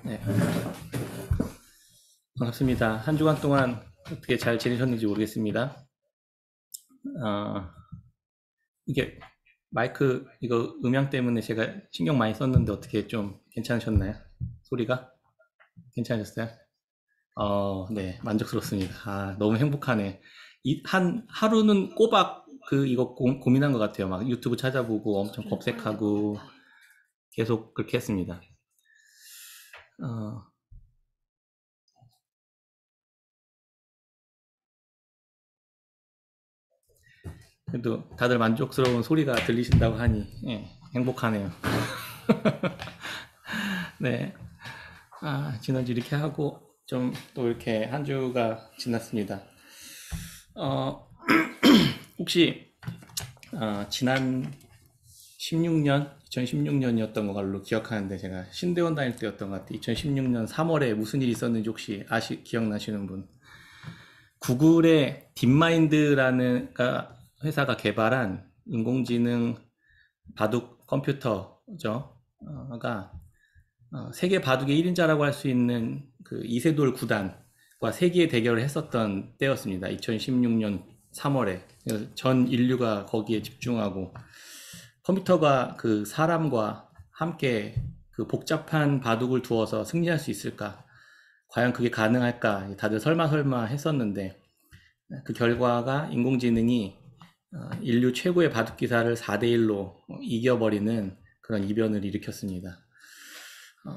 네, 반갑습니다. 한 주간 동안 어떻게 잘 지내셨는지 모르겠습니다. 이게 마이크 이거 음향 때문에 제가 신경 많이 썼는데 어떻게 좀 괜찮으셨나요? 소리가 괜찮으셨어요? 네, 만족스럽습니다. 너무 행복하네. 한 하루는 꼬박 이거 고민한 것 같아요. 막 유튜브 찾아보고 엄청 검색하고 계속 그렇게 했습니다. 어, 그래도 다들 만족스러운 소리가 들리신다고 하니 행복하네요. 네. 지난주 이렇게 하고 좀 또 이렇게 한 주가 지났습니다. 어, 혹시 지난 16년, 2016년이었던 걸로 기억하는데 제가 신대원 다닐 때였던 것 같아요. 2016년 3월에 무슨 일이 있었는지 혹시 기억나시는 분? 구글의 딥마인드라는 회사가 개발한 인공지능 바둑 컴퓨터죠. 가 세계 바둑의 1인자라고 할 수 있는 그 이세돌 구단과 세기의 대결을 했었던 때였습니다. 2016년 3월에. 전 인류가 거기에 집중하고 컴퓨터가 그 사람과 함께 그 복잡한 바둑을 두어서 승리할 수 있을까? 과연 그게 가능할까? 다들 설마 했었는데 그 결과가 인공지능이 인류 최고의 바둑 기사를 4대1로 이겨버리는 그런 이변을 일으켰습니다.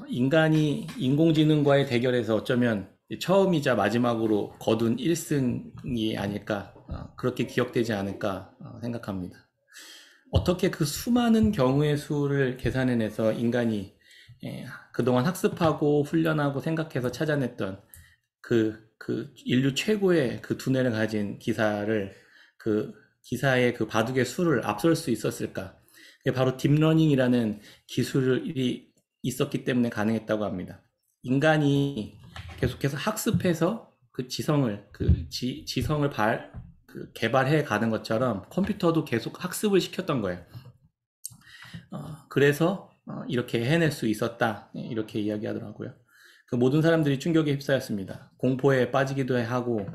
인간이 인공지능과의 대결에서 어쩌면 처음이자 마지막으로 거둔 1승이 아닐까, 그렇게 기억되지 않을까 생각합니다. 어떻게 그 수많은 경우의 수를 계산해내서 인간이 그동안 학습하고 훈련하고 생각해서 찾아냈던 그 인류 최고의 그 두뇌를 가진 기사를 그 기사의 그 바둑의 수를 앞설 수 있었을까? 그게 바로 딥러닝이라는 기술이 있었기 때문에 가능했다고 합니다. 인간이 계속해서 학습해서 그 지성을 개발해 가는 것처럼 컴퓨터도 계속 학습을 시켰던 거예요. 그래서 이렇게 해낼 수 있었다, 이렇게 이야기하더라고요. 그 모든 사람들이 충격에 휩싸였습니다. 공포에 빠지기도 하고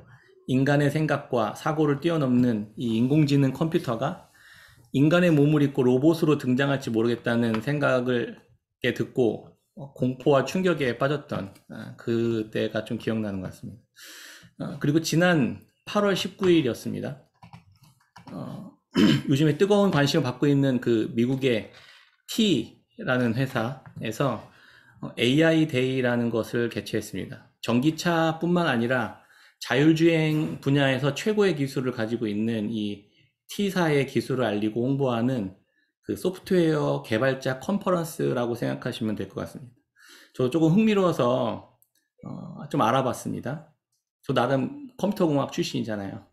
인간의 생각과 사고를 뛰어넘는 이 인공지능 컴퓨터가 인간의 몸을 입고 로봇으로 등장할지 모르겠다는 생각을 듣고 공포와 충격에 빠졌던 그때가 좀 기억나는 것 같습니다. 그리고 지난 8월 19일이었습니다. 요즘에 뜨거운 관심을 받고 있는 그 미국의 T라는 회사에서 AI 데이라는 것을 개최했습니다. 전기차뿐만 아니라 자율주행 분야에서 최고의 기술을 가지고 있는 이 T사의 기술을 알리고 홍보하는 그 소프트웨어 개발자 컨퍼런스라고 생각하시면 될 것 같습니다. 저 조금 흥미로워서 좀 알아봤습니다. 저 나름 컴퓨터공학 출신이잖아요.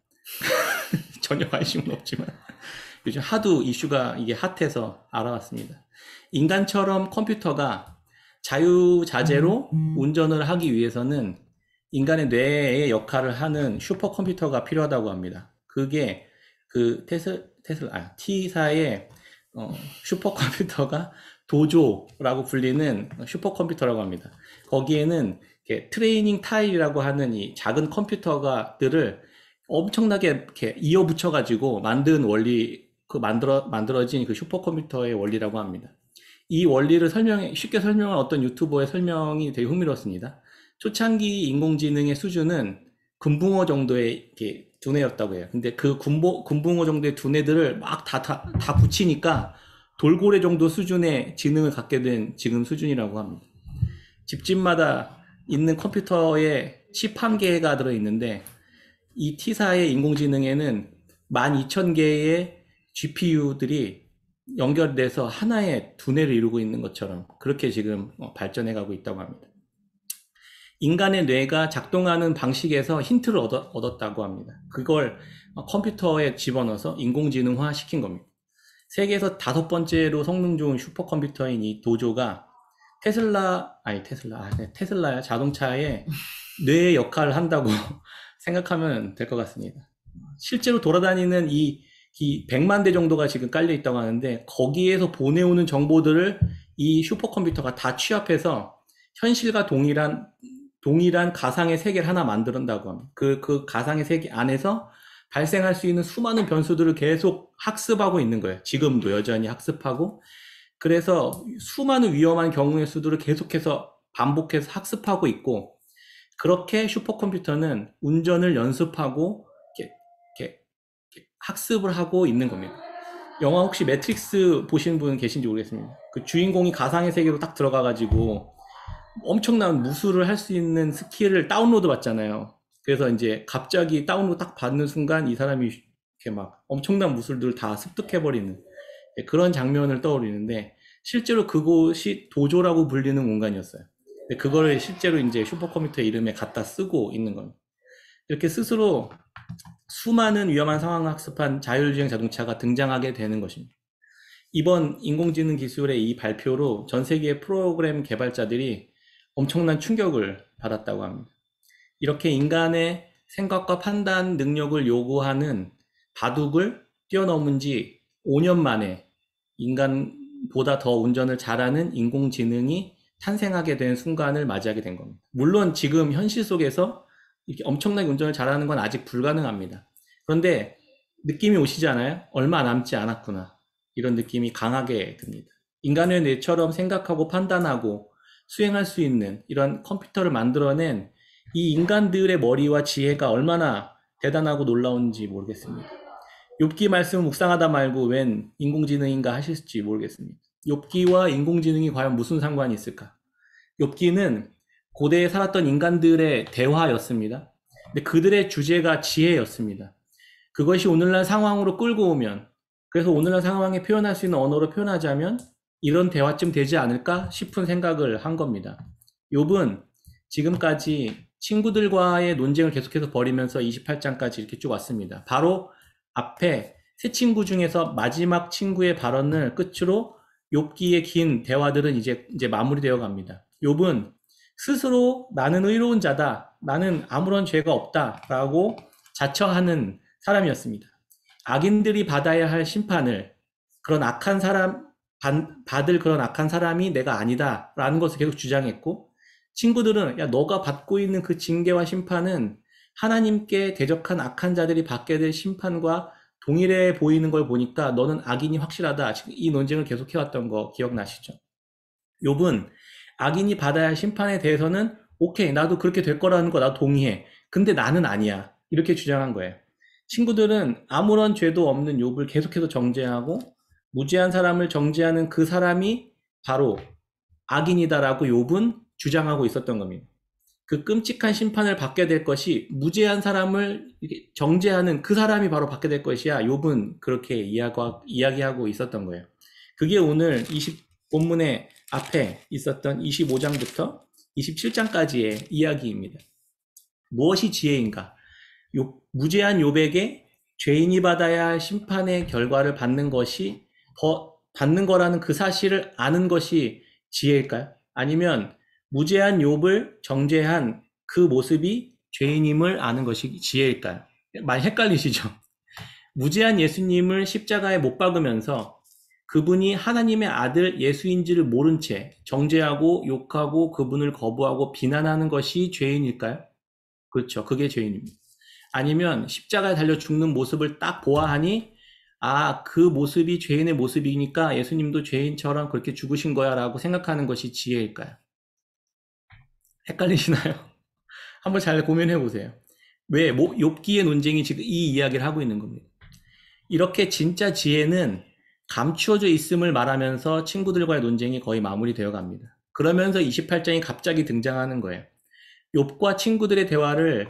전혀 관심은 없지만 요즘 하도 이슈가 이게 핫해서 알아봤습니다. 인간처럼 컴퓨터가 자유자재로 운전을 하기 위해서는 인간의 뇌의 역할을 하는 슈퍼컴퓨터가 필요하다고 합니다. 그게 그 T사의 슈퍼컴퓨터가 도조라고 불리는 슈퍼컴퓨터라고 합니다. 거기에는 트레이닝 타일이라고 하는 이 작은 컴퓨터들을 엄청나게 이렇게 이어붙여가지고 만든 원리, 만들어진 그 슈퍼컴퓨터의 원리라고 합니다. 이 원리를 쉽게 설명한 어떤 유튜버의 설명이 되게 흥미로웠습니다. 초창기 인공지능의 수준은 금붕어 정도의 이렇게 두뇌였다고 해요. 근데 그 금붕어 정도의 두뇌들을 막 다 붙이니까 돌고래 정도 수준의 지능을 갖게 된 지금 수준이라고 합니다. 집집마다 있는 컴퓨터에 칩 1개가 들어있는데 이 T사의 인공지능에는 12,000개의 GPU들이 연결돼서 하나의 두뇌를 이루고 있는 것처럼 그렇게 지금 발전해가고 있다고 합니다. 인간의 뇌가 작동하는 방식에서 힌트를 얻었다고 합니다. 그걸 컴퓨터에 집어넣어서 인공지능화 시킨 겁니다. 세계에서 5번째로 성능 좋은 슈퍼컴퓨터인 이 도조가 테슬라야 자동차의 뇌의 역할을 한다고 생각하면 될 것 같습니다. 실제로 돌아다니는 이 100만 대 정도가 지금 깔려 있다고 하는데 거기에서 보내오는 정보들을 이 슈퍼컴퓨터가 다 취합해서 현실과 동일한 가상의 세계를 하나 만든다고 합니다. 그 가상의 세계 안에서 발생할 수 있는 수많은 변수들을 계속 학습하고 있는 거예요. 지금도 여전히 학습하고, 그래서 수많은 위험한 경우의 수들을 계속해서 반복해서 학습하고 있고, 그렇게 슈퍼컴퓨터는 운전을 연습하고 이렇게 학습을 하고 있는 겁니다. 영화 혹시 매트릭스 보신 분 계신지 모르겠습니다. 그 주인공이 가상의 세계로 딱 들어가가지고 엄청난 무술을 할 수 있는 스킬을 다운로드 받잖아요. 그래서 이제 갑자기 다운로드 딱 받는 순간 이 사람이 이렇게 막 엄청난 무술들을 다 습득해버리는 그런 장면을 떠올리는데, 실제로 그곳이 도조라고 불리는 공간이었어요. 그거를 실제로 이제 슈퍼컴퓨터 이름에 갖다 쓰고 있는 겁니다. 이렇게 스스로 수많은 위험한 상황을 학습한 자율주행 자동차가 등장하게 되는 것입니다. 이번 인공지능 기술의 이 발표로 전 세계의 프로그램 개발자들이 엄청난 충격을 받았다고 합니다. 이렇게 인간의 생각과 판단 능력을 요구하는 바둑을 뛰어넘은 지 5년 만에 인간보다 더 운전을 잘하는 인공지능이 탄생하게 된 순간을 맞이하게 된 겁니다. 물론 지금 현실 속에서 이렇게 엄청나게 운전을 잘하는 건 아직 불가능합니다. 그런데 느낌이 오시지 않아요? 얼마 남지 않았구나. 이런 느낌이 강하게 듭니다. 인간의 뇌처럼 생각하고 판단하고 수행할 수 있는 이런 컴퓨터를 만들어낸 이 인간들의 머리와 지혜가 얼마나 대단하고 놀라운지 모르겠습니다. 욥기 말씀을 묵상하다 말고 웬 인공지능인가 하실지 모르겠습니다. 욥기와 인공지능이 과연 무슨 상관이 있을까? 욥기는 고대에 살았던 인간들의 대화였습니다. 근데 그들의 주제가 지혜였습니다. 그것이 오늘날 상황으로 끌고 오면, 그래서 오늘날 상황에 표현할 수 있는 언어로 표현하자면 이런 대화쯤 되지 않을까 싶은 생각을 한 겁니다. 욥은 지금까지 친구들과의 논쟁을 계속해서 벌이면서 28장까지 이렇게 쭉 왔습니다. 바로 앞에 세 친구 중에서 마지막 친구의 발언을 끝으로 욥기의 긴 대화들은 이제 마무리되어 갑니다. 욥은 스스로 나는 의로운 자다, 나는 아무런 죄가 없다라고 자처하는 사람이었습니다. 악인들이 받아야 할 심판을 그런 악한 사람 받을 그런 악한 사람이 내가 아니다라는 것을 계속 주장했고, 친구들은 야 너가 받고 있는 그 징계와 심판은 하나님께 대적한 악한 자들이 받게 될 심판과 동일해 보이는 걸 보니까 너는 악인이 확실하다. 지금 이 논쟁을 계속해왔던 거 기억나시죠? 욥은 악인이 받아야 할 심판에 대해서는 오케이 나도 그렇게 될 거라는 거 나도 동의해. 근데 나는 아니야. 이렇게 주장한 거예요. 친구들은 아무런 죄도 없는 욥을 계속해서 정죄하고 무죄한 사람을 정죄하는 그 사람이 바로 악인이다라고 욥은 주장하고 있었던 겁니다. 그 끔찍한 심판을 받게 될 것이 무죄한 사람을 정죄하는 그 사람이 바로 받게 될 것이야. 욥은 그렇게 이야기하고 있었던 거예요. 그게 오늘 본문의 앞에 있었던 25장부터 27장까지의 이야기입니다. 무엇이 지혜인가? 무죄한 욥에게 죄인이 받아야 할 심판의 결과를 받는 거라는 그 사실을 아는 것이 지혜일까요? 아니면 무죄한 욥을 정죄한 그 모습이 죄인임을 아는 것이 지혜일까요? 많이 헷갈리시죠? 무죄한 예수님을 십자가에 못 박으면서 그분이 하나님의 아들 예수인지를 모른 채 정죄하고 욕하고 그분을 거부하고 비난하는 것이 죄인일까요? 그렇죠. 그게 죄인입니다. 아니면 십자가에 달려 죽는 모습을 딱 보아하니 그 모습이 죄인의 모습이니까 예수님도 죄인처럼 그렇게 죽으신 거야 라고 생각하는 것이 지혜일까요? 헷갈리시나요? 한번 잘 고민해 보세요. 왜 욥기의 논쟁이 지금 이 이야기를 하고 있는 겁니다. 이렇게 진짜 지혜는 감추어져 있음을 말하면서 친구들과의 논쟁이 거의 마무리되어 갑니다. 그러면서 28장이 갑자기 등장하는 거예요. 욥과 친구들의 대화를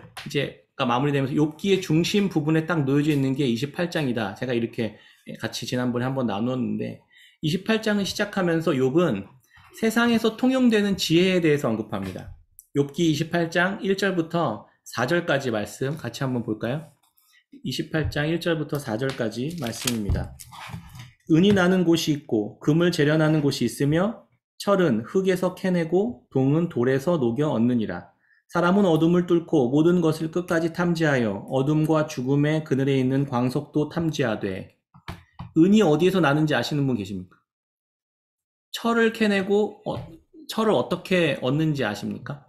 마무리되면서 욥기의 중심 부분에 딱 놓여져 있는 게 28장이다. 제가 이렇게 같이 지난번에 한번 나눴는데 28장을 시작하면서 욥은 세상에서 통용되는 지혜에 대해서 언급합니다. 욥기 28장 1절부터 4절까지 말씀 같이 한번 볼까요? 28장 1절부터 4절까지 말씀입니다. 은이 나는 곳이 있고 금을 재련하는 곳이 있으며 철은 흙에서 캐내고 동은 돌에서 녹여 얻느니라. 사람은 어둠을 뚫고 모든 것을 끝까지 탐지하여 어둠과 죽음의 그늘에 있는 광석도 탐지하되. 은이 어디에서 나는지 아시는 분 계십니까? 철을 캐내고 철을 어떻게 얻는지 아십니까?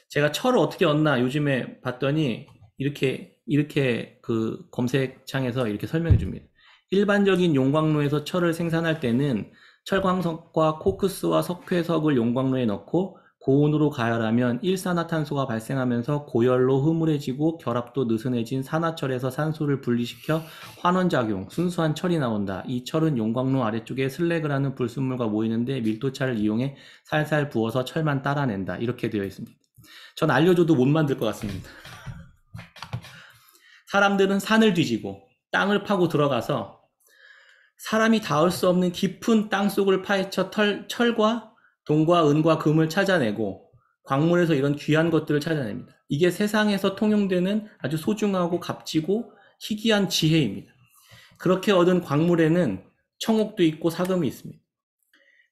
제가 철을 어떻게 얻나 요즘에 봤더니 이렇게 그 검색창에서 이렇게 설명해 줍니다. 일반적인 용광로에서 철을 생산할 때는 철광석과 코크스와 석회석을 용광로에 넣고 고온으로 가열하면 일산화탄소가 발생하면서 고열로 흐물해지고 결합도 느슨해진 산화철에서 산소를 분리시켜 환원작용, 순수한 철이 나온다. 이 철은 용광로 아래쪽에 슬래그를 하는 불순물과 모이는데 밀도차를 이용해 살살 부어서 철만 따라낸다. 이렇게 되어 있습니다. 전 알려줘도 못 만들 것 같습니다. 사람들은 산을 뒤지고 땅을 파고 들어가서 사람이 닿을 수 없는 깊은 땅속을 파헤쳐 철과 동과 은과 금을 찾아내고 광물에서 이런 귀한 것들을 찾아냅니다. 이게 세상에서 통용되는 아주 소중하고 값지고 희귀한 지혜입니다. 그렇게 얻은 광물에는 청옥도 있고 사금이 있습니다.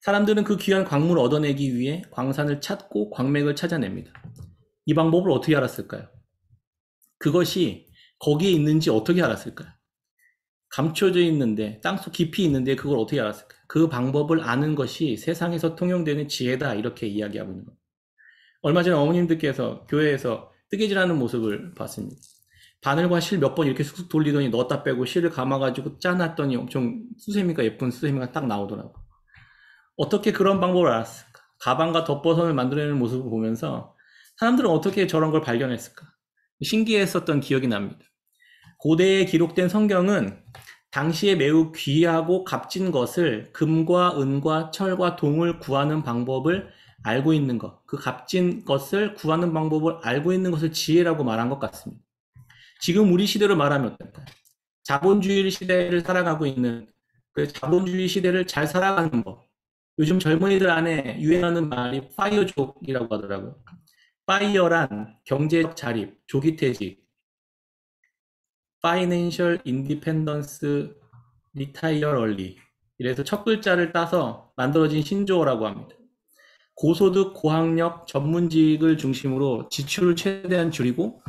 사람들은 그 귀한 광물을 얻어내기 위해 광산을 찾고 광맥을 찾아냅니다. 이 방법을 어떻게 알았을까요? 그것이 거기에 있는지 어떻게 알았을까요? 감춰져 있는데, 땅속 깊이 있는데 그걸 어떻게 알았을까요? 그 방법을 아는 것이 세상에서 통용되는 지혜다, 이렇게 이야기하고 있는 겁니다. 얼마 전에 어머님들께서 교회에서 뜨개질하는 모습을 봤습니다. 바늘과 실 몇 번 이렇게 쑥쑥 돌리더니 넣었다 빼고 실을 감아가지고 짜놨더니 엄청 수세미가 예쁜 수세미가 딱 나오더라고요. 어떻게 그런 방법을 알았을까? 가방과 덧버선을 만들어내는 모습을 보면서 사람들은 어떻게 저런 걸 발견했을까? 신기했었던 기억이 납니다. 고대에 기록된 성경은 당시에 매우 귀하고 값진 것을 금과 은과 철과 동을 구하는 방법을 알고 있는 것, 그 값진 것을 구하는 방법을 알고 있는 것을 지혜라고 말한 것 같습니다. 지금 우리 시대로 말하면 어떨까요? 자본주의 시대를 살아가고 있는 그 자본주의 시대를 잘 살아가는 법. 요즘 젊은이들 안에 유행하는 말이 파이어족이라고 하더라고요. 파이어란 경제적 자립, 조기퇴직, Financial Independence Retire Early. 이래서 첫 글자를 따서 만들어진 신조어라고 합니다. 고소득, 고학력, 전문직을 중심으로 지출을 최대한 줄이고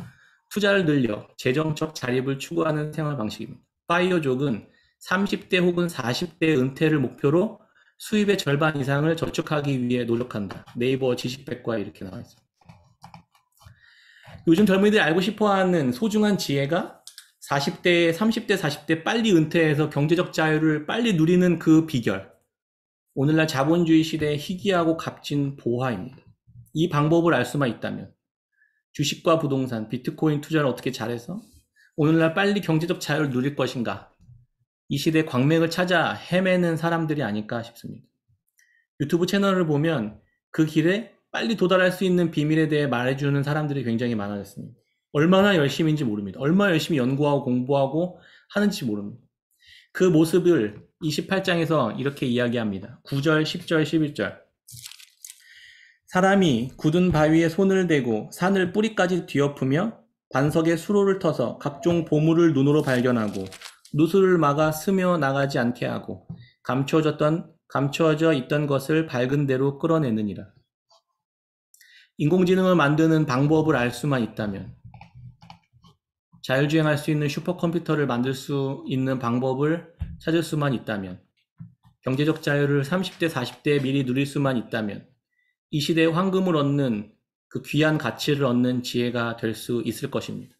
투자를 늘려 재정적 자립을 추구하는 생활 방식입니다. 파이어족은 30대 혹은 40대 은퇴를 목표로 수입의 절반 이상을 저축하기 위해 노력한다. 네이버 지식백과에 이렇게 나와 있습니다. 요즘 젊은이들이 알고 싶어하는 소중한 지혜가 40대, 30대, 40대 빨리 은퇴해서 경제적 자유를 빨리 누리는 그 비결. 오늘날 자본주의 시대의 희귀하고 값진 보화입니다. 이 방법을 알 수만 있다면 주식과 부동산, 비트코인 투자를 어떻게 잘해서 오늘날 빨리 경제적 자유를 누릴 것인가? 이 시대 광맥을 찾아 헤매는 사람들이 아닐까 싶습니다. 유튜브 채널을 보면 그 길에 빨리 도달할 수 있는 비밀에 대해 말해주는 사람들이 굉장히 많아졌습니다. 얼마나 열심인지 모릅니다. 얼마나 열심히 연구하고 공부하고 하는지 모릅니다. 그 모습을 28장에서 이렇게 이야기합니다. 9절, 10절, 11절. 사람이 굳은 바위에 손을 대고 산을 뿌리까지 뒤엎으며 반석에 수로를 터서 각종 보물을 눈으로 발견하고 누수를 막아 스며 나가지 않게 하고 감추어져 있던 것을 밝은 대로 끌어내느니라. 인공지능을 만드는 방법을 알 수만 있다면, 자율주행할 수 있는 슈퍼컴퓨터를 만들 수 있는 방법을 찾을 수만 있다면, 경제적 자유를 30대, 40대에 미리 누릴 수만 있다면, 이 시대에 황금을 얻는 그 귀한 가치를 얻는 지혜가 될 수 있을 것입니다.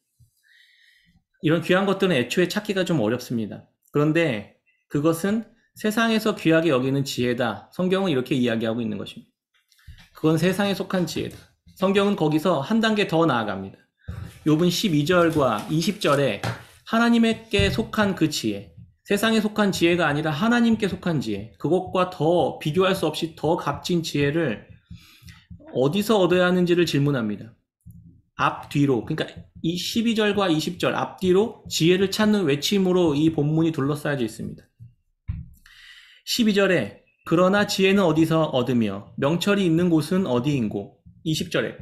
이런 귀한 것들은 애초에 찾기가 좀 어렵습니다. 그런데 그것은 세상에서 귀하게 여기는 지혜다. 성경은 이렇게 이야기하고 있는 것입니다. 그건 세상에 속한 지혜다. 성경은 거기서 한 단계 더 나아갑니다. 욥은 12절과 20절에 하나님께 속한 그 지혜, 세상에 속한 지혜가 아니라 하나님께 속한 지혜, 그것과 더 비교할 수 없이 더 값진 지혜를 어디서 얻어야 하는지를 질문합니다. 앞뒤로, 그러니까 이 12절과 20절 앞뒤로 지혜를 찾는 외침으로 이 본문이 둘러싸여져 있습니다. 12절에 그러나 지혜는 어디서 얻으며 명철이 있는 곳은 어디인고, 20절에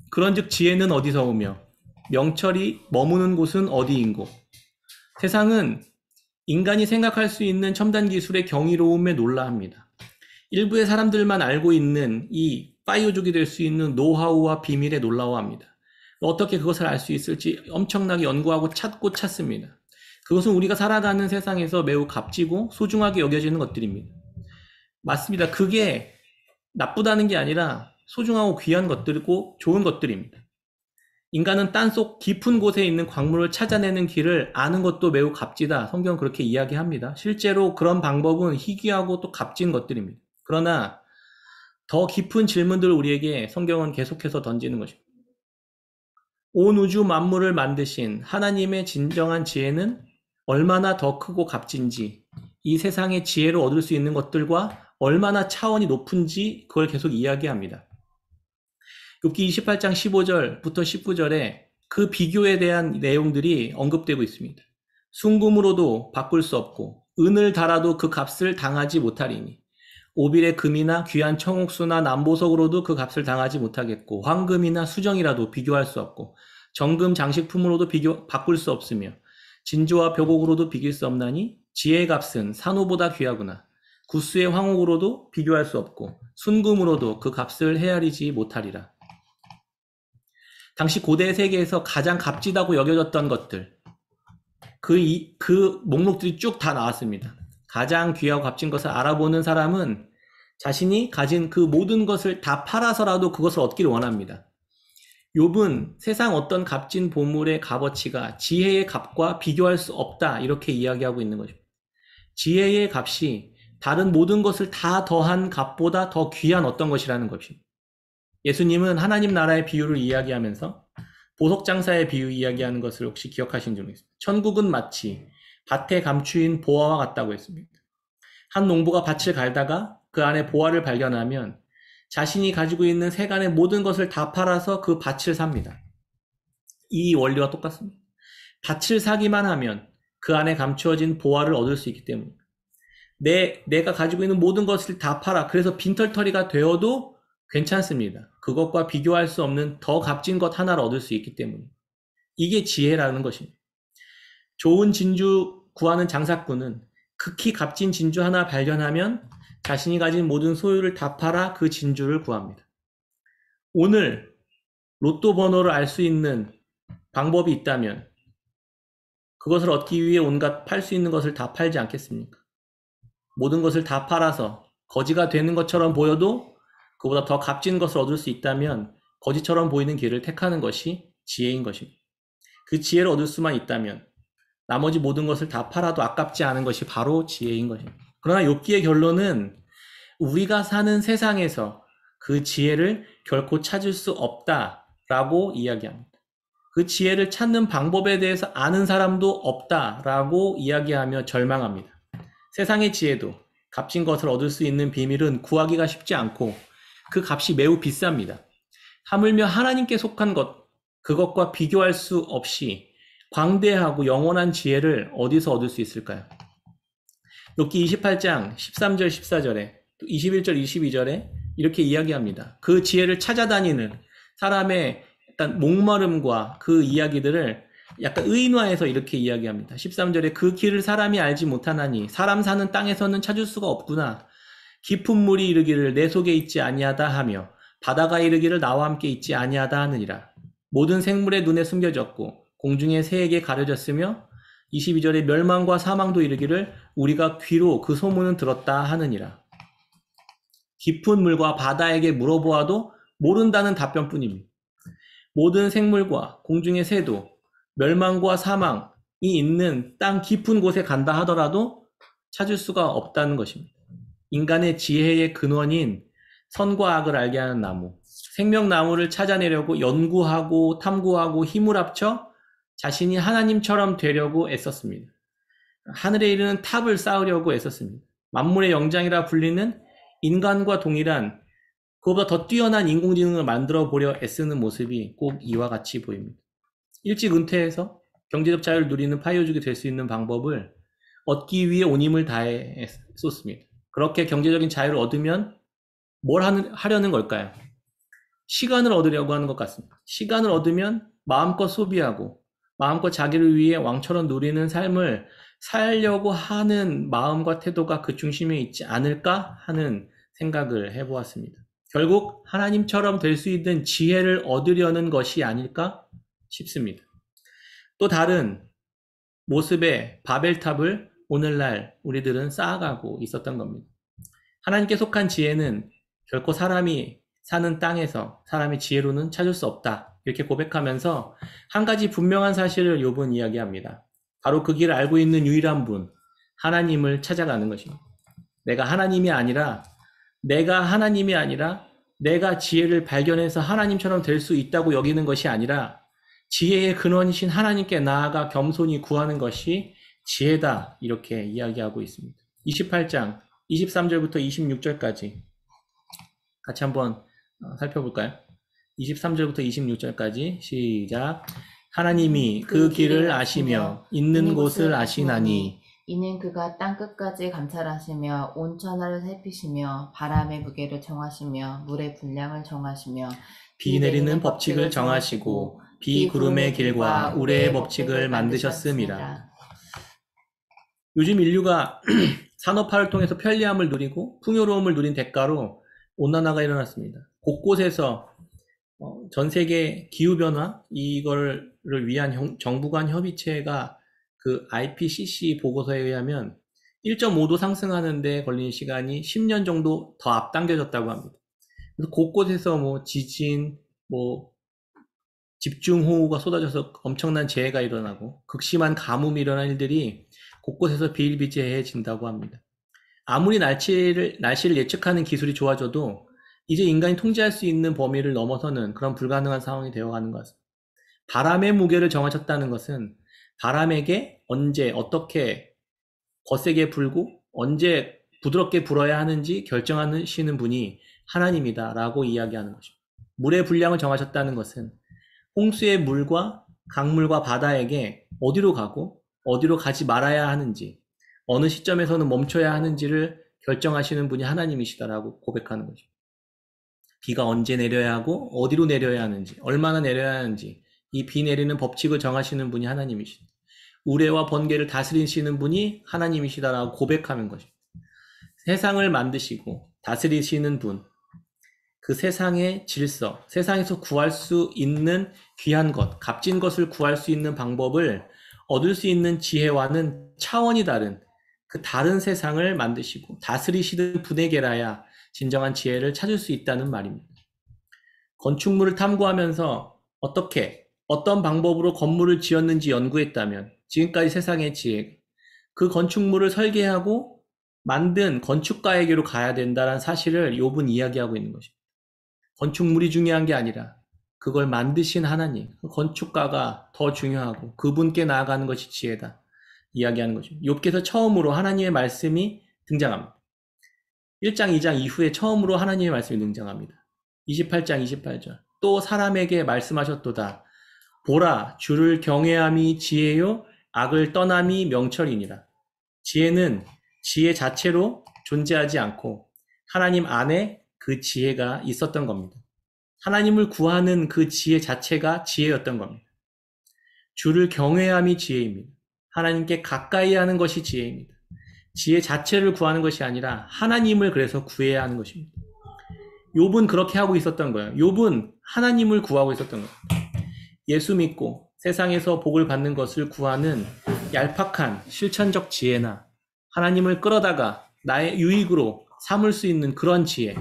그런즉 지혜는 어디서 오며 명철이 머무는 곳은 어디인고. 세상은 인간이 생각할 수 있는 첨단 기술의 경이로움에 놀라합니다. 일부의 사람들만 알고 있는 이 파이어족이 될 수 있는 노하우와 비밀에 놀라워합니다. 어떻게 그것을 알 수 있을지 엄청나게 연구하고 찾습니다. 그것은 우리가 살아가는 세상에서 매우 값지고 소중하게 여겨지는 것들입니다. 맞습니다. 그게 나쁘다는 게 아니라 소중하고 귀한 것들이고 좋은 것들입니다. 인간은 땅속 깊은 곳에 있는 광물을 찾아내는 길을 아는 것도 매우 값지다. 성경은 그렇게 이야기합니다. 실제로 그런 방법은 희귀하고 또 값진 것들입니다. 그러나 더 깊은 질문들을 우리에게 성경은 계속해서 던지는 것입니다. 온 우주 만물을 만드신 하나님의 진정한 지혜는 얼마나 더 크고 값진지, 이 세상의 지혜를 얻을 수 있는 것들과 얼마나 차원이 높은지 그걸 계속 이야기합니다. 욥기 28장 15절부터 19절에 그 비교에 대한 내용들이 언급되고 있습니다. 순금으로도 바꿀 수 없고 은을 달아도 그 값을 당하지 못하리니 오빌의 금이나 귀한 청옥수나 남보석으로도 그 값을 당하지 못하겠고 황금이나 수정이라도 비교할 수 없고 정금 장식품으로도 바꿀 수 없으며 진주와 벽옥으로도 비길 수 없나니 지혜의 값은 산호보다 귀하구나. 구스의 황옥으로도 비교할 수 없고 순금으로도 그 값을 헤아리지 못하리라. 당시 고대 세계에서 가장 값지다고 여겨졌던 것들, 그 목록들이 쭉 다 나왔습니다. 가장 귀하고 값진 것을 알아보는 사람은 자신이 가진 그 모든 것을 다 팔아서라도 그것을 얻기를 원합니다. 욥은 세상 어떤 값진 보물의 값어치가 지혜의 값과 비교할 수 없다 이렇게 이야기하고 있는 것입니다. 지혜의 값이 다른 모든 것을 다 더한 값보다 더 귀한 어떤 것이라는 것입니다. 예수님은 하나님 나라의 비유를 이야기하면서 보석장사의 비유 이야기하는 것을 혹시 기억하신 적 있습니까? 천국은 마치 밭에 감추인 보화와 같다고 했습니다. 한 농부가 밭을 갈다가 그 안에 보화를 발견하면 자신이 가지고 있는 세간의 모든 것을 다 팔아서 그 밭을 삽니다. 이 원리와 똑같습니다. 밭을 사기만 하면 그 안에 감추어진 보화를 얻을 수 있기 때문입니다. 내가 가지고 있는 모든 것을 다 팔아. 그래서 빈털터리가 되어도 괜찮습니다. 그것과 비교할 수 없는 더 값진 것 하나를 얻을 수 있기 때문에 이게 지혜라는 것입니다. 좋은 진주 구하는 장사꾼은 극히 값진 진주 하나 발견하면 자신이 가진 모든 소유를 다 팔아 그 진주를 구합니다. 오늘 로또 번호를 알 수 있는 방법이 있다면 그것을 얻기 위해 온갖 팔 수 있는 것을 다 팔지 않겠습니까? 모든 것을 다 팔아서 거지가 되는 것처럼 보여도 그보다 더 값진 것을 얻을 수 있다면 거지처럼 보이는 길을 택하는 것이 지혜인 것입니다. 그 지혜를 얻을 수만 있다면 나머지 모든 것을 다 팔아도 아깝지 않은 것이 바로 지혜인 것입니다. 그러나 욥기의 결론은 우리가 사는 세상에서 그 지혜를 결코 찾을 수 없다라고 이야기합니다. 그 지혜를 찾는 방법에 대해서 아는 사람도 없다라고 이야기하며 절망합니다. 세상의 지혜도 값진 것을 얻을 수 있는 비밀은 구하기가 쉽지 않고 그 값이 매우 비쌉니다. 하물며 하나님께 속한 것, 그것과 비교할 수 없이 광대하고 영원한 지혜를 어디서 얻을 수 있을까요? 욥기 28장 13절 14절에 또 21절 22절에 이렇게 이야기합니다. 그 지혜를 찾아다니는 사람의 약간 목마름과 그 이야기들을 약간 의인화해서 이렇게 이야기합니다. 13절에 그 길을 사람이 알지 못하나니 사람 사는 땅에서는 찾을 수가 없구나. 깊은 물이 이르기를 내 속에 있지 아니하다 하며 바다가 이르기를 나와 함께 있지 아니하다 하느니라. 모든 생물의 눈에 숨겨졌고 공중의 새에게 가려졌으며 22절에 멸망과 사망도 이르기를 우리가 귀로 그 소문은 들었다 하느니라. 깊은 물과 바다에게 물어보아도 모른다는 답변뿐입니다. 모든 생물과 공중의 새도 멸망과 사망이 있는 땅 깊은 곳에 간다 하더라도 찾을 수가 없다는 것입니다. 인간의 지혜의 근원인 선과 악을 알게 하는 나무, 생명나무를 찾아내려고 연구하고 탐구하고 힘을 합쳐 자신이 하나님처럼 되려고 애썼습니다. 하늘에 이르는 탑을 쌓으려고 애썼습니다. 만물의 영장이라 불리는 인간과 동일한 그보다 더 뛰어난 인공지능을 만들어 보려 애쓰는 모습이 꼭 이와 같이 보입니다. 일찍 은퇴해서 경제적 자유를 누리는 파이어족이 될 수 있는 방법을 얻기 위해 온 힘을 다해 쏟습니다. 그렇게 경제적인 자유를 얻으면 뭘 하려는 걸까요? 시간을 얻으려고 하는 것 같습니다. 시간을 얻으면 마음껏 소비하고 마음껏 자기를 위해 왕처럼 누리는 삶을 살려고 하는 마음과 태도가 그 중심에 있지 않을까 하는 생각을 해보았습니다. 결국 하나님처럼 될 수 있는 지혜를 얻으려는 것이 아닐까 싶습니다. 또 다른 모습의 바벨탑을 오늘날 우리들은 쌓아가고 있었던 겁니다. 하나님께 속한 지혜는 결코 사람이 사는 땅에서 사람의 지혜로는 찾을 수 없다. 이렇게 고백하면서 한 가지 분명한 사실을 욥은 이야기합니다. 바로 그 길을 알고 있는 유일한 분, 하나님을 찾아가는 것입니다. 내가 하나님이 아니라 내가 지혜를 발견해서 하나님처럼 될 수 있다고 여기는 것이 아니라 지혜의 근원이신 하나님께 나아가 겸손히 구하는 것이 지혜다. 이렇게 이야기하고 있습니다. 28장 23절부터 26절까지 같이 한번 살펴볼까요? 23절부터 26절까지 시작. 하나님이 그 길을 아시며 있는 곳을 아시나니 이는 그가 땅 끝까지 감찰하시며 온 천하를 살피시며 바람의 무게를 정하시며 물의 분량을 정하시며 비 내리는 법칙을 정하시고 비 구름의 길과 우레의 법칙을 만드셨음이라. 요즘 인류가 산업화를 통해서 편리함을 누리고 풍요로움을 누린 대가로 온난화가 일어났습니다. 곳곳에서 전 세계 기후변화 이거를 위한 정부 간 협의체가 그 IPCC 보고서에 의하면 1.5도 상승하는데 걸리는 시간이 10년 정도 더 앞당겨졌다고 합니다. 그래서 곳곳에서 뭐 지진, 뭐 집중호우가 쏟아져서 엄청난 재해가 일어나고 극심한 가뭄이 일어난 일들이 곳곳에서 비일비재해진다고 합니다. 아무리 날씨를 예측하는 기술이 좋아져도 이제 인간이 통제할 수 있는 범위를 넘어서는 그런 불가능한 상황이 되어가는 것 같습니다. 바람의 무게를 정하셨다는 것은 바람에게 언제 어떻게 거세게 불고 언제 부드럽게 불어야 하는지 결정하시는 분이 하나님이다 라고 이야기하는 것입니다. 물의 분량을 정하셨다는 것은 홍수의 물과 강물과 바다에게 어디로 가고 어디로 가지 말아야 하는지 어느 시점에서는 멈춰야 하는지를 결정하시는 분이 하나님이시다라고 고백하는 거죠. 비가 언제 내려야 하고 어디로 내려야 하는지 얼마나 내려야 하는지 이 비 내리는 법칙을 정하시는 분이 하나님이시다. 우레와 번개를 다스리시는 분이 하나님이시다라고 고백하는 것입니다. 세상을 만드시고 다스리시는 분, 그 세상의 질서, 세상에서 구할 수 있는 귀한 것, 값진 것을 구할 수 있는 방법을 얻을 수 있는 지혜와는 차원이 다른 그 다른 세상을 만드시고 다스리시는 분에게라야 진정한 지혜를 찾을 수 있다는 말입니다. 건축물을 탐구하면서 어떤 방법으로 건물을 지었는지 연구했다면 지금까지 세상의 지혜, 그 건축물을 설계하고 만든 건축가에게로 가야 된다는 사실을 욥은 이야기하고 있는 것입니다. 건축물이 중요한 게 아니라 그걸 만드신 하나님, 그 건축가가 더 중요하고 그분께 나아가는 것이 지혜다. 이야기하는 것입니다. 욥기에서 처음으로 하나님의 말씀이 등장합니다. 1장, 2장 이후에 처음으로 하나님의 말씀이 등장합니다. 28장, 28절. 또 사람에게 말씀하셨도다. 보라, 주를 경외함이 지혜요, 악을 떠남이 명철이니라. 지혜는 지혜 자체로 존재하지 않고 하나님 안에 그 지혜가 있었던 겁니다. 하나님을 구하는 그 지혜 자체가 지혜였던 겁니다. 주를 경외함이 지혜입니다. 하나님께 가까이 하는 것이 지혜입니다. 지혜 자체를 구하는 것이 아니라 하나님을 그래서 구해야 하는 것입니다. 욥은 그렇게 하고 있었던 거예요. 욥은 하나님을 구하고 있었던 거예요. 예수 믿고 세상에서 복을 받는 것을 구하는 얄팍한 실천적 지혜나 하나님을 끌어다가 나의 유익으로 삼을 수 있는 그런 지혜,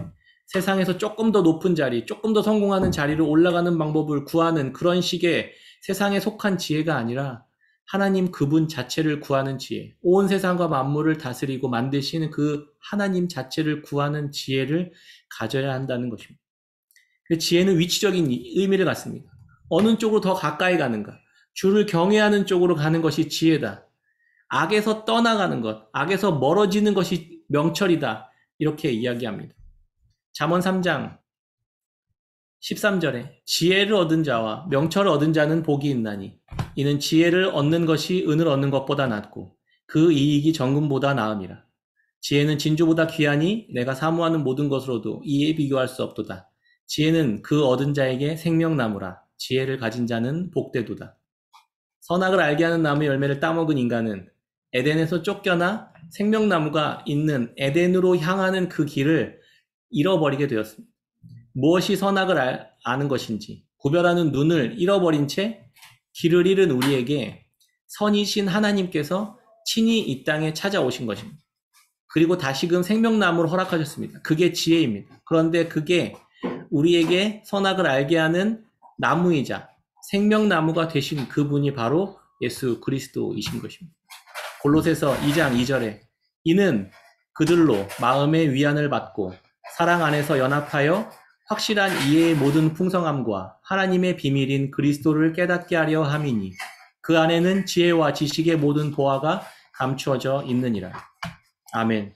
세상에서 조금 더 높은 자리, 조금 더 성공하는 자리로 올라가는 방법을 구하는 그런 식의 세상에 속한 지혜가 아니라 하나님 그분 자체를 구하는 지혜, 온 세상과 만물을 다스리고 만드시는 그 하나님 자체를 구하는 지혜를 가져야 한다는 것입니다. 그 지혜는 위치적인 의미를 갖습니다. 어느 쪽으로 더 가까이 가는가, 주를 경외하는 쪽으로 가는 것이 지혜다. 악에서 떠나가는 것, 악에서 멀어지는 것이 명철이다. 이렇게 이야기합니다. 잠언 3장 13절에 지혜를 얻은 자와 명철을 얻은 자는 복이 있나니 이는 지혜를 얻는 것이 은을 얻는 것보다 낫고 그 이익이 정금보다 나음이라. 지혜는 진주보다 귀하니 내가 사모하는 모든 것으로도 이에 비교할 수 없도다. 지혜는 그 얻은 자에게 생명나무라. 지혜를 가진 자는 복되도다. 선악을 알게 하는 나무의 열매를 따먹은 인간은 에덴에서 쫓겨나 생명나무가 있는 에덴으로 향하는 그 길을 잃어버리게 되었습니다. 무엇이 선악을 아는 것인지 구별하는 눈을 잃어버린 채 길을 잃은 우리에게 선이신 하나님께서 친히 이 땅에 찾아오신 것입니다. 그리고 다시금 생명나무를 허락하셨습니다. 그게 지혜입니다. 그런데 그게 우리에게 선악을 알게 하는 나무이자 생명나무가 되신 그분이 바로 예수 그리스도이신 것입니다. 골로새서 2장 2절에 이는 그들로 마음의 위안을 받고 사랑 안에서 연합하여 확실한 이해의 모든 풍성함과 하나님의 비밀인 그리스도를 깨닫게 하려 함이니 그 안에는 지혜와 지식의 모든 보화가 감추어져 있느니라. 아멘.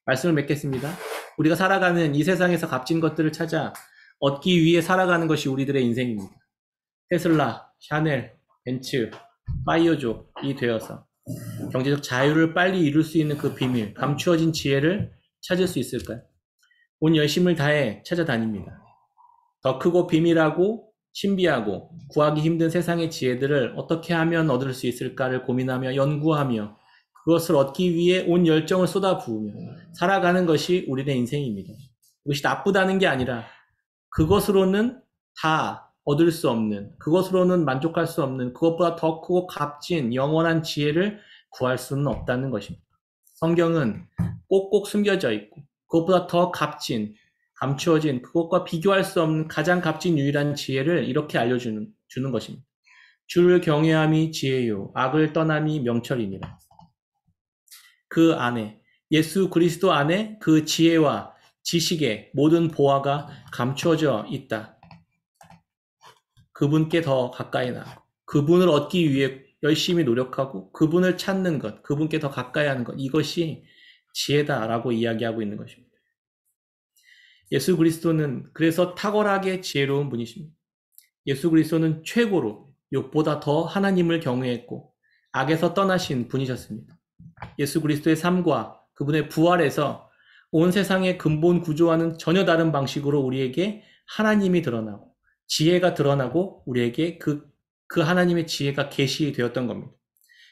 말씀을 맺겠습니다. 우리가 살아가는 이 세상에서 값진 것들을 찾아 얻기 위해 살아가는 것이 우리들의 인생입니다. 테슬라, 샤넬, 벤츠, 파이어족이 되어서 경제적 자유를 빨리 이룰 수 있는 그 비밀, 감추어진 지혜를 찾을 수 있을까요? 온 열심을 다해 찾아다닙니다. 더 크고 비밀하고 신비하고 구하기 힘든 세상의 지혜들을 어떻게 하면 얻을 수 있을까를 고민하며 연구하며 그것을 얻기 위해 온 열정을 쏟아부으며 살아가는 것이 우리의 인생입니다. 그것이 나쁘다는 게 아니라 그것으로는 다 얻을 수 없는, 그것으로는 만족할 수 없는, 그것보다 더 크고 값진 영원한 지혜를 구할 수는 없다는 것입니다. 성경은 꼭꼭 숨겨져 있고 그것보다 더 값진, 감추어진, 그것과 비교할 수 없는 가장 값진 유일한 지혜를 이렇게 알려주는 것입니다. 주를 경외함이 지혜요, 악을 떠남이 명철이니라. 그 안에, 예수 그리스도 안에 그 지혜와 지식의 모든 보화가 감추어져 있다. 그분께 더 가까이 나가고 그분을 얻기 위해 열심히 노력하고 그분을 찾는 것, 그분께 더 가까이 하는 것, 이것이 지혜다라고 이야기하고 있는 것입니다. 예수 그리스도는 그래서 탁월하게 지혜로운 분이십니다. 예수 그리스도는 최고로 욕보다 더 하나님을 경외했고 악에서 떠나신 분이셨습니다. 예수 그리스도의 삶과 그분의 부활에서 온 세상의 근본 구조와는 전혀 다른 방식으로 우리에게 하나님이 드러나고 지혜가 드러나고 우리에게 그 하나님의 지혜가 계시되었던 겁니다.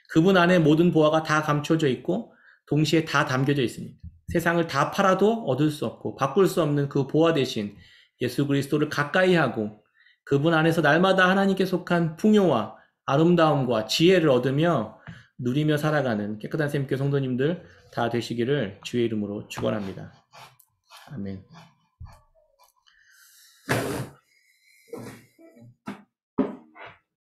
그분 안에 모든 보화가 다 감춰져 있고 동시에 다 담겨져 있습니다. 세상을 다 팔아도 얻을 수 없고 바꿀 수 없는 그 보화 대신 예수 그리스도를 가까이 하고 그분 안에서 날마다 하나님께 속한 풍요와 아름다움과 지혜를 얻으며 누리며 살아가는 깨끗한 샘교 성도님들 다 되시기를 주의 이름으로 축원합니다. 아멘.